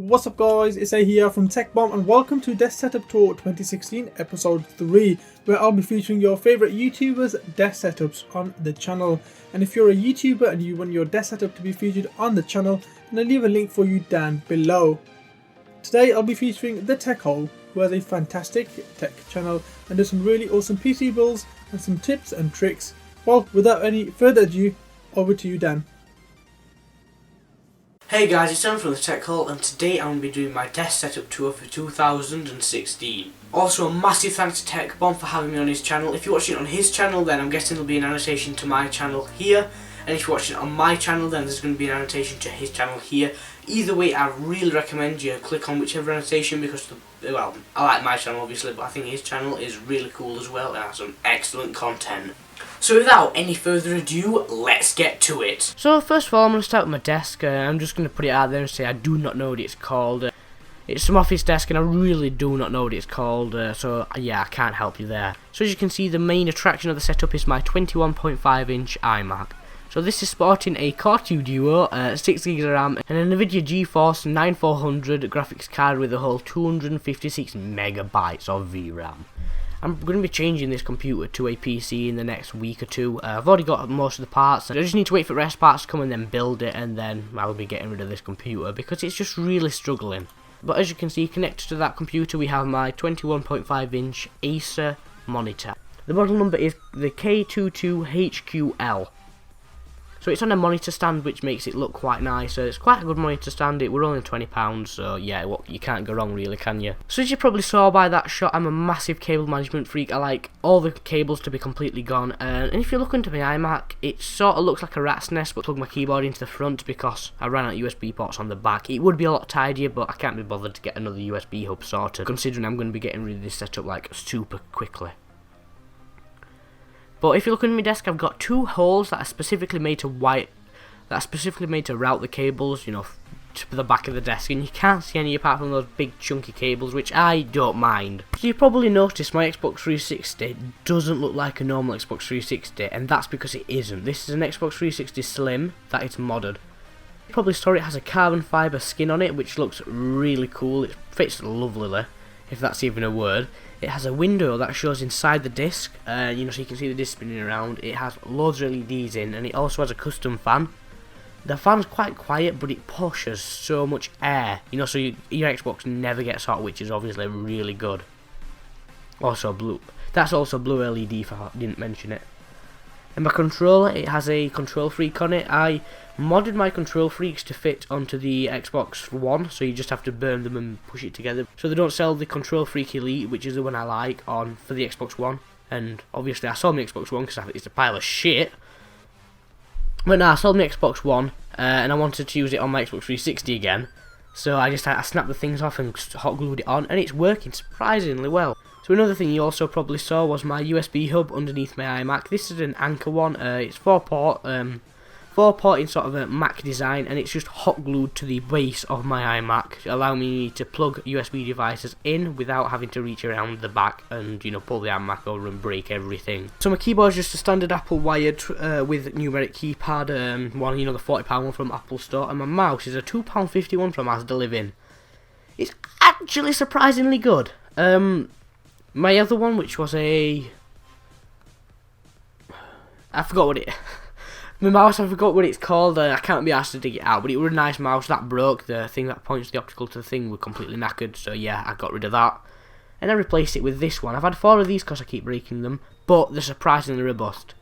What's up guys, it's A here from TechBomb and welcome to Desk Setup Tour 2016 episode 3, where I'll be featuring your favourite YouTubers' desk setups on the channel. And if you're a YouTuber and you want your desk setup to be featured on the channel, then I'll leave a link for you down below. Today I'll be featuring the Tech Hole, who has a fantastic tech channel and does some really awesome PC builds and some tips and tricks. Well, without any further ado, over to you Dan. Hey guys, it's Dan from the Tech Hole, and today I'm going to be doing my desk setup tour for 2016. Also, a massive thanks to TechBomb for having me on his channel. If you're watching it on his channel, then I'm guessing there'll be an annotation to my channel here. And if you're watching it on my channel, then there's going to be an annotation to his channel here. Either way, I really recommend you click on whichever annotation because, well, I like my channel obviously, but I think his channel is really cool as well and has some excellent content. So without any further ado, let's get to it. So first of all, I'm going to start with my desk. I'm just going to put it out there and say I do not know what it's called. It's some office desk and I really do not know what it's called, so yeah, I can't help you there. So as you can see, the main attraction of the setup is my 21.5 inch iMac. So this is sporting a Core 2 Duo, 6GB of RAM, and a Nvidia Geforce 9400 graphics card with a whole 256 megabytes of VRAM. I'm going to be changing this computer to a PC in the next week or two. I've already got most of the parts. I just need to wait for rest parts to come and then build it, and then I'll be getting rid of this computer because it's just really struggling. But as you can see, connected to that computer we have my 21.5 inch Acer monitor. The model number is the K222HQl. So it's on a monitor stand, which makes it look quite nice. It's quite a good monitor stand. It were only £20, so yeah, you can't go wrong really, can you? So as you probably saw by that shot, I'm a massive cable management freak. I like all the cables to be completely gone. And if you look into my iMac, it sort of looks like a rat's nest, but plug my keyboard into the front because I ran out of USB ports on the back. It would be a lot tidier, but I can't be bothered to get another USB hub sorted, considering I'm going to be getting rid of this setup like super quickly. But if you look under my desk, I've got two holes that are specifically made to route the cables, you know, to the back of the desk, and you can't see any apart from those big chunky cables, which I don't mind. So you probably noticed my Xbox 360 doesn't look like a normal Xbox 360, and that's because it isn't. This is an Xbox 360 Slim that it's modded. You probably saw it has a carbon fibre skin on it, which looks really cool. It fits lovely, if that's even a word. It has a window that shows inside the disc, you know, so you can see the disc spinning around. It has loads of LEDs in, and it also has a custom fan. The fan's quite quiet, but it pushes so much air, you know, so your Xbox never gets hot, which is obviously really good. Also blue. That's also blue LED if I didn't mention it. And my controller, it has a control freak on it. I modded my control freaks to fit onto the Xbox One, so you just have to burn them and push it together. So they don't sell the Control Freak Elite, which is the one I like, for the Xbox One. And obviously I sold my Xbox One because it's a pile of shit. But no, I sold my Xbox One, and I wanted to use it on my Xbox 360 again. So I snapped the things off and hot glued it on, and it's working surprisingly well. So another thing you also probably saw was my USB hub underneath my iMac. This is an Anker one. It's 4-port in sort of a Mac design, and it's just hot glued to the base of my iMac, allowing me to plug USB devices in without having to reach around the back and, you know, pull the iMac over and break everything. So my keyboard is just a standard Apple wired with numeric keypad, one, you know, the £40 one from Apple Store, and my mouse is a £2.50 one from ASDA Living. It's actually surprisingly good. My other one, which was I forgot what my mouse, I forgot what it's called. I can't be asked to dig it out, but it was a nice mouse. That broke. The thing that points the optical to the thing was completely knackered, so yeah, I got rid of that. And I replaced it with this one. I've had 4 of these because I keep breaking them, but they're surprisingly robust.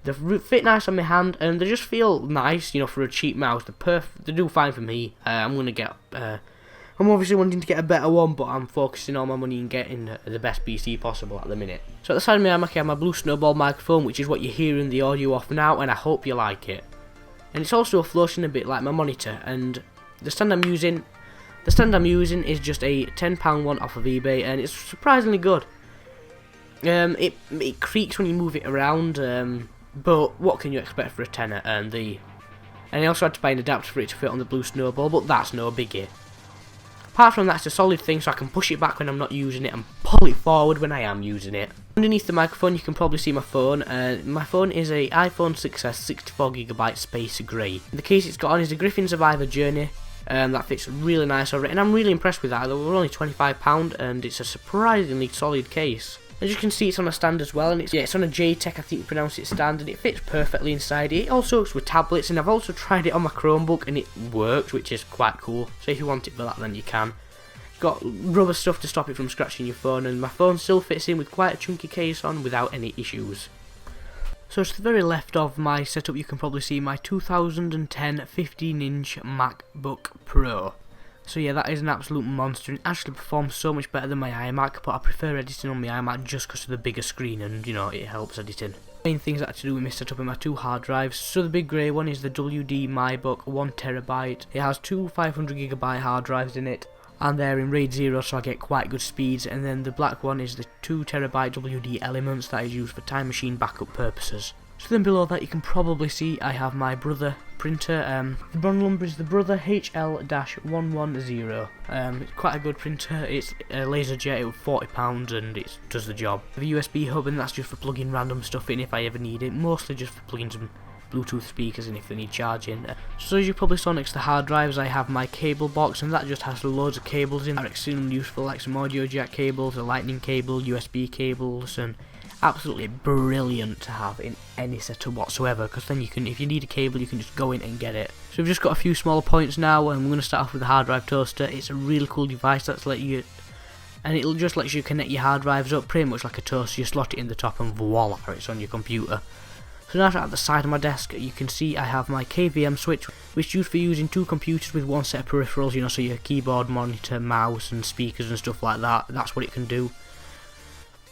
They fit nice on my hand, and they just feel nice, you know, for a cheap mouse. They do fine for me. I'm obviously wanting to get a better one, but I'm focusing all my money in getting the best PC possible at the minute. So at the side of my iMac I have my blue snowball microphone, which is what you're hearing the audio of now, and I hope you like it. And it's also floating a bit like my monitor, and the stand I'm using is just a £10 one off of eBay, and it's surprisingly good. It creaks when you move it around, but what can you expect for a tenner? And I also had to buy an adapter for it to fit on the blue snowball, but that's no biggie. Apart from that, it's a solid thing, so I can push it back when I'm not using it and pull it forward when I am using it. Underneath the microphone you can probably see my phone. My phone is a iPhone 6s 64GB space grey. The case it's got on is a Griffin Survivor Journey That fits really nice over it, and I'm really impressed with that. They were only £25 and it's a surprisingly solid case. As you can see, it's on a stand as well, and it's on a JETech, I think you pronounce it, stand, and it fits perfectly inside it. It also works with tablets, and I've also tried it on my Chromebook and it works, which is quite cool. So if you want it for that, then you can. Got rubber stuff to stop it from scratching your phone, and my phone still fits in with quite a chunky case on without any issues. So to the very left of my setup, you can probably see my 2010 15-inch MacBook Pro. So yeah, that is an absolute monster. It actually performs so much better than my iMac, but I prefer editing on my iMac just because of the bigger screen, and you know, it helps editing. Main things that to do with my setup are my two hard drives. So the big grey one is the WD mybook 1TB. It has two 500GB hard drives in it, and they're in RAID 0, so I get quite good speeds. And then the black one is the 2TB WD Elements that is used for time machine backup purposes. So then below that you can probably see I have my Brother printer. The model number is the Brother HL-110. It's quite a good printer. It's a LaserJet, it was £40 and it does the job. I have a USB hub, and that's just for plugging random stuff in if I ever need it, mostly just for plugging some Bluetooth speakers in if they need charging. So as you probably saw next to the hard drives, I have my cable box, and that just has loads of cables in that are extremely useful, like some audio jack cables, a lightning cable, USB cables, and absolutely brilliant to have in any setup whatsoever, because then you can, if you need a cable, you can just go in and get it. So we've just got a few smaller points now, and we're going to start off with the hard drive toaster. It's a really cool device that's let you, and it'll just let you connect your hard drives up pretty much like a toaster. You slot it in the top and voila, it's on your computer. So now at the side of my desk, you can see I have my KVM switch, which is used for using two computers with one set of peripherals, you know, so your keyboard, monitor, mouse and speakers and stuff like that. That's what it can do.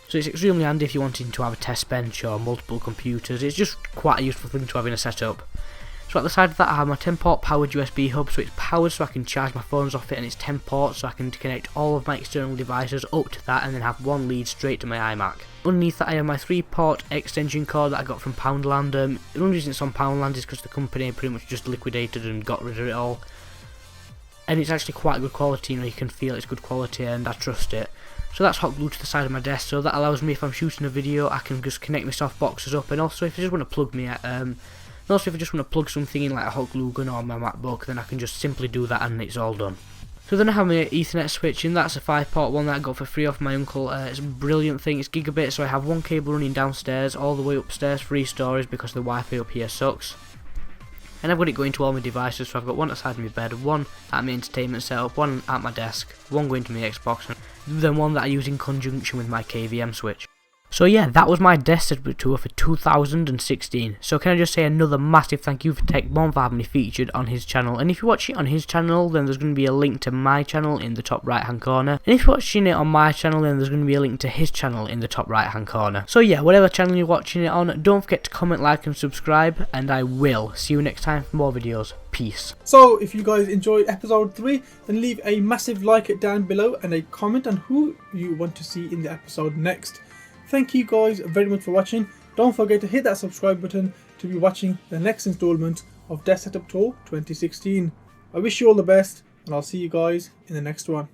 So it's extremely handy if you're wanting to have a test bench or multiple computers. It's just quite a useful thing to have in a setup. So at the side of that I have my 10-port powered USB hub, so it's powered so I can charge my phones off it, and it's 10 ports so I can connect all of my external devices up to that and then have one lead straight to my iMac. Underneath that I have my 3-port extension cord that I got from Poundland. The only reason it's on Poundland is because the company pretty much just liquidated and got rid of it all. And it's actually quite good quality, you know, you can feel it's good quality and I trust it. So that's hot glued to the side of my desk, so that allows me, if I'm shooting a video, I can just connect my soft boxes up, and also if I just want to plug something in like a hot glue gun or my MacBook, then I can just simply do that and it's all done. So then I have my Ethernet switch, and that's a 5-port one that I got for free off my uncle. It's a brilliant thing, it's gigabit, so I have one cable running downstairs all the way upstairs, 3 stories, because the Wi-Fi up here sucks. And I've got it going to all my devices, so I've got one outside my bed, one at my entertainment setup, one at my desk, one going to my Xbox, and then one that I use in conjunction with my KVM switch. So yeah, that was my desk setup tour for 2016. So can I just say another massive thank you for TechBomb for having me featured on his channel. And if you're watching it on his channel, then there's going to be a link to my channel in the top right hand corner. And if you're watching it on my channel, then there's going to be a link to his channel in the top right hand corner. So yeah, whatever channel you're watching it on, don't forget to comment, like and subscribe. And I will see you next time for more videos. Peace. So if you guys enjoyed episode 3, then leave a massive like down below and a comment on who you want to see in the episode next. Thank you guys very much for watching. Don't forget to hit that subscribe button to be watching the next installment of Desk Setup Tour 2016. I wish you all the best, and I'll see you guys in the next one.